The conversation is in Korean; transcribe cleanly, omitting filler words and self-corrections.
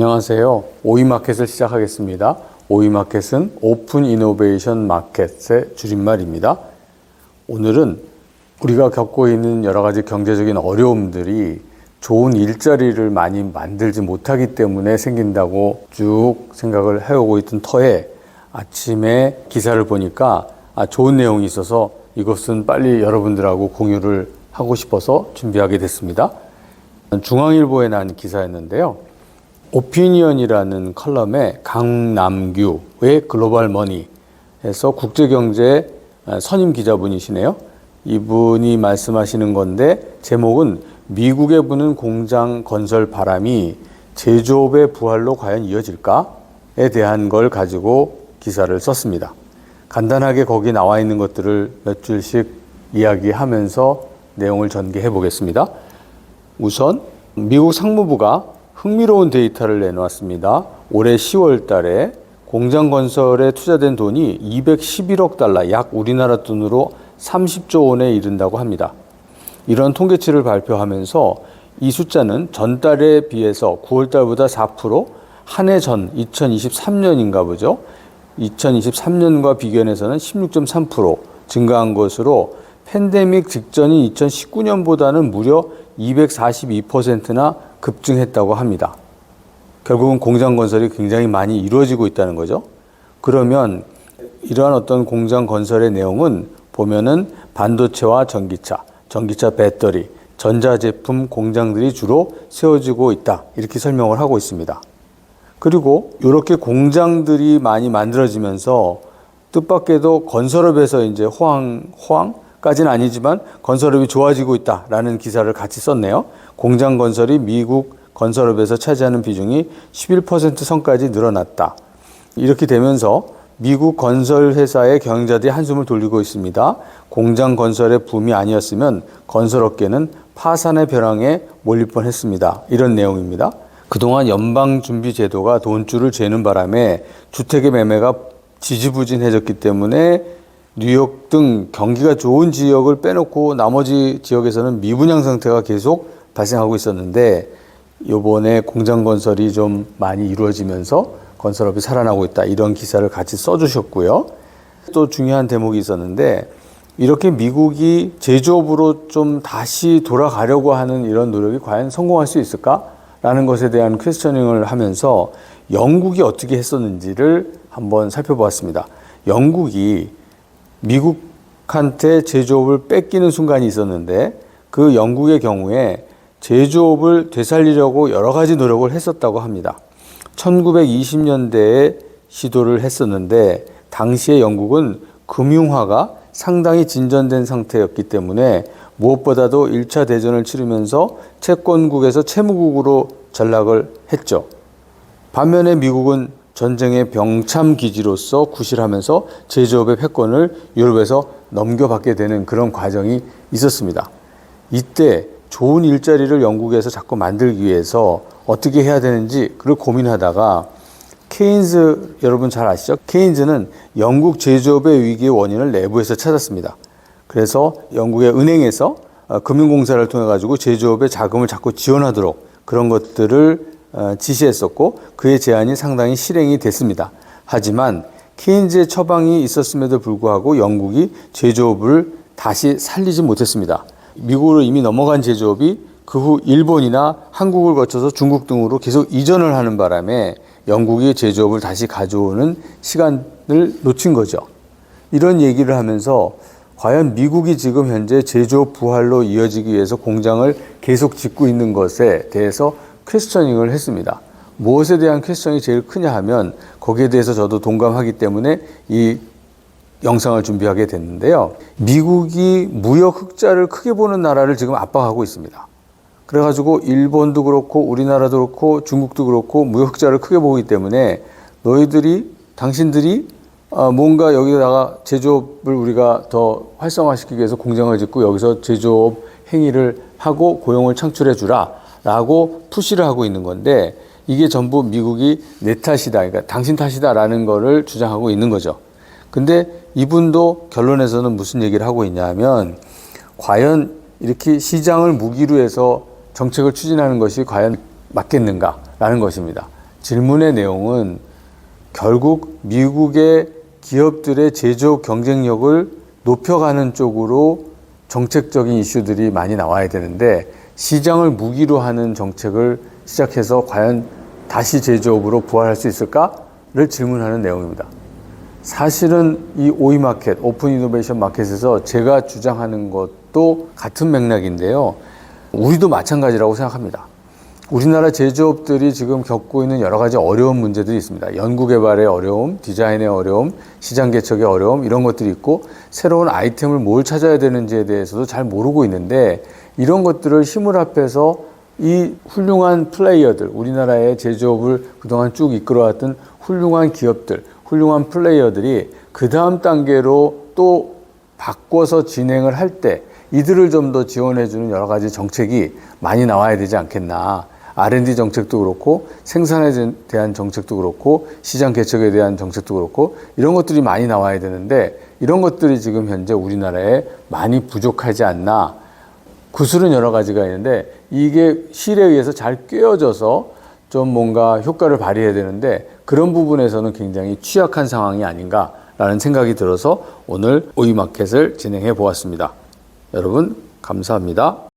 안녕하세요. 오이마켓을 시작하겠습니다. 오이마켓은 오픈 이노베이션 마켓의 줄임말입니다. 오늘은 우리가 겪고 있는 여러 가지 경제적인 어려움들이 좋은 일자리를 많이 만들지 못하기 때문에 생긴다고 쭉 생각을 해오고 있던 터에 아침에 기사를 보니까 좋은 내용이 있어서 이것은 빨리 여러분들하고 공유를 하고 싶어서 준비하게 됐습니다. 중앙일보에 난 기사였는데요. 오피니언이라는 컬럼에 강남규의 글로벌 머니에서 국제경제 선임 기자분이시네요. 이분이 말씀하시는 건데 제목은 미국에 부는 공장 건설 바람이 제조업의 부활로 과연 이어질까에 대한 걸 가지고 기사를 썼습니다. 간단하게 거기 나와 있는 것들을 몇 줄씩 이야기하면서 내용을 전개해 보겠습니다. 우선 미국 상무부가 흥미로운 데이터를 내놓았습니다. 올해 10월 달에 공장 건설에 투자된 돈이 211억 달러, 약 우리나라 돈으로 30조 원에 이른다고 합니다. 이런 통계치를 발표하면서 이 숫자는 전달에 비해서 9월 달보다 4%, 한 해 전 2023년인가 보죠. 2023년과 비교해서는 16.3% 증가한 것으로 팬데믹 직전인 2019년보다는 무려 242%나 급증했다고 합니다. 결국은 공장 건설이 굉장히 많이 이루어지고 있다는 거죠. 그러면 이러한 어떤 공장 건설의 내용은 보면은 반도체와 전기차, 전기차 배터리, 전자제품 공장들이 주로 세워지고 있다. 이렇게 설명을 하고 있습니다. 그리고 이렇게 공장들이 많이 만들어지면서 뜻밖에도 건설업에서 이제 호황까지는 아니지만 건설업이 좋아지고 있다라는 기사를 같이 썼네요. 공장 건설이 미국 건설업에서 차지하는 비중이 11% 선까지 늘어났다. 이렇게 되면서 미국 건설 회사의 경영자들이 한숨을 돌리고 있습니다. 공장 건설의 붐이 아니었으면 건설업계는 파산의 벼랑에 몰릴 뻔했습니다. 이런 내용입니다. 그동안 연방준비제도가 돈줄을 재는 바람에 주택의 매매가 지지부진해졌기 때문에 뉴욕 등 경기가 좋은 지역을 빼놓고 나머지 지역에서는 미분양 상태가 계속 발생하고 있었는데 이번에 공장 건설이 좀 많이 이루어지면서 건설업이 살아나고 있다. 이런 기사를 같이 써주셨고요. 또 중요한 대목이 있었는데 이렇게 미국이 제조업으로 좀 다시 돌아가려고 하는 이런 노력이 과연 성공할 수 있을까라는 것에 대한 퀘스처닝을 하면서 영국이 어떻게 했었는지를 한번 살펴보았습니다. 영국이 미국한테 제조업을 뺏기는 순간이 있었는데 그 영국의 경우에 제조업을 되살리려고 여러 가지 노력을 했었다고 합니다. 1920년대에 시도를 했었는데 당시에 영국은 금융화가 상당히 진전된 상태였기 때문에 무엇보다도 1차 대전을 치르면서 채권국에서 채무국으로 전락을 했죠. 반면에 미국은 전쟁의 병참기지로서 구실하면서 제조업의 패권을 유럽에서 넘겨받게 되는 그런 과정이 있었습니다. 이때 좋은 일자리를 영국에서 자꾸 만들기 위해서 어떻게 해야 되는지 그걸 고민하다가 케인즈 여러분 잘 아시죠? 케인즈는 영국 제조업의 위기의 원인을 내부에서 찾았습니다. 그래서 영국의 은행에서 금융공사를 통해 가지고 제조업에 자금을 자꾸 지원하도록 그런 것들을 지시했었고 그의 제안이 상당히 실행이 됐습니다. 하지만 케인즈의 처방이 있었음에도 불구하고 영국이 제조업을 다시 살리지 못했습니다. 미국으로 이미 넘어간 제조업이 그 후 일본이나 한국을 거쳐서 중국 등으로 계속 이전을 하는 바람에 영국이 제조업을 다시 가져오는 시간을 놓친 거죠. 이런 얘기를 하면서 과연 미국이 지금 현재 제조업 부활로 이어지기 위해서 공장을 계속 짓고 있는 것에 대해서 퀘스처닝을 했습니다. 무엇에 대한 퀘스천이 제일 크냐 하면 거기에 대해서 저도 동감하기 때문에 이 영상을 준비하게 됐는데요. 미국이 무역 흑자를 크게 보는 나라를 지금 압박하고 있습니다. 그래가지고 일본도 그렇고 우리나라도 그렇고 중국도 그렇고 무역 흑자를 크게 보기 때문에 당신들이 뭔가 여기다가 제조업을 우리가 더 활성화시키기 위해서 공장을 짓고 여기서 제조업 행위를 하고 고용을 창출해 주라 라고 푸시를 하고 있는 건데 이게 전부 미국이 내 탓이다, 그러니까 당신 탓이다라는 거를 주장하고 있는 거죠. 근데 이분도 결론에서는 무슨 얘기를 하고 있냐 하면 과연 이렇게 시장을 무기로 해서 정책을 추진하는 것이 과연 맞겠는가라는 것입니다. 질문의 내용은 결국 미국의 기업들의 제조업 경쟁력을 높여가는 쪽으로 정책적인 이슈들이 많이 나와야 되는데 시장을 무기로 하는 정책을 시작해서 과연 다시 제조업으로 부활할 수 있을까를 질문하는 내용입니다. 사실은 이 오이마켓, 오픈 이노베이션 마켓에서 제가 주장하는 것도 같은 맥락인데요. 우리도 마찬가지라고 생각합니다. 우리나라 제조업들이 지금 겪고 있는 여러 가지 어려운 문제들이 있습니다. 연구개발의 어려움, 디자인의 어려움, 시장 개척의 어려움 이런 것들이 있고 새로운 아이템을 뭘 찾아야 되는지에 대해서도 잘 모르고 있는데 이런 것들을 힘을 합해서 이 훌륭한 플레이어들, 우리나라의 제조업을 그동안 쭉 이끌어왔던 훌륭한 기업들, 훌륭한 플레이어들이 그 다음 단계로 또 바꿔서 진행을 할 때 이들을 좀 더 지원해주는 여러 가지 정책이 많이 나와야 되지 않겠나. R&D 정책도 그렇고 생산에 대한 정책도 그렇고 시장 개척에 대한 정책도 그렇고 이런 것들이 많이 나와야 되는데 이런 것들이 지금 현재 우리나라에 많이 부족하지 않나. 구술은 여러 가지가 있는데 이게 실에 의해서 잘 꿰어져서 좀 뭔가 효과를 발휘해야 되는데 그런 부분에서는 굉장히 취약한 상황이 아닌가라는 생각이 들어서 오늘 오이마켓을 진행해 보았습니다. 여러분 감사합니다.